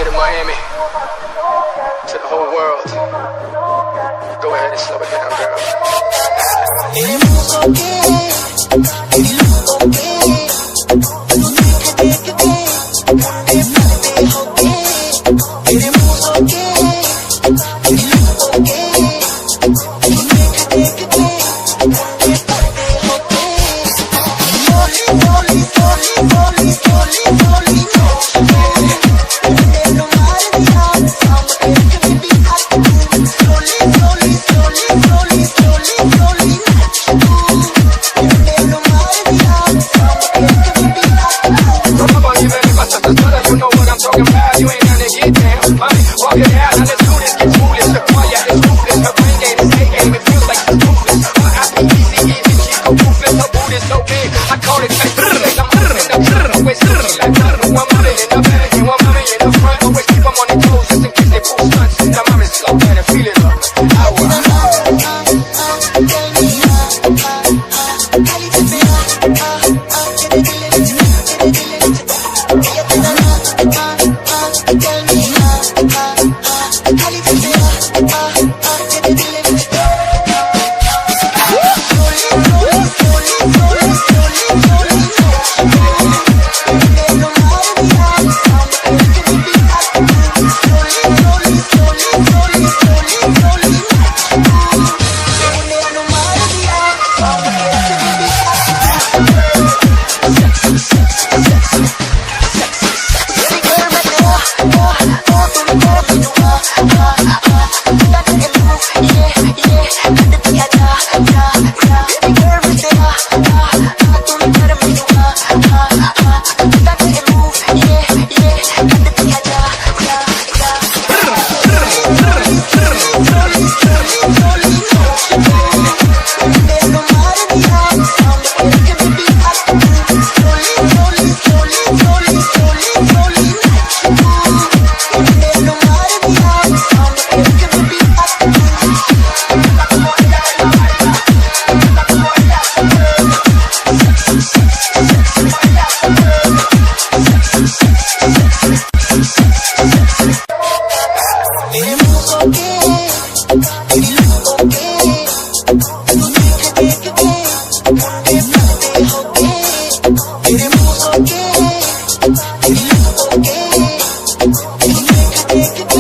here to Miami, to the whole world. Go ahead and slow it down, girl. You ain't gonna get down, mommy. Walk it out, now let's do this. Get foolish, the quiet is ruthless. Her brain game is A-game, it feels like it's ruthless. Her I-P-E-C-E, she go ruthless. Her boot is so big, I call it like ruthless. I'm moving in the front, always looking like that. I'm moving in the back, and I'm moving in the front. Always keep them on their toes, just in case they pull stunts. Now mommy's slow down and feel it up. Okay.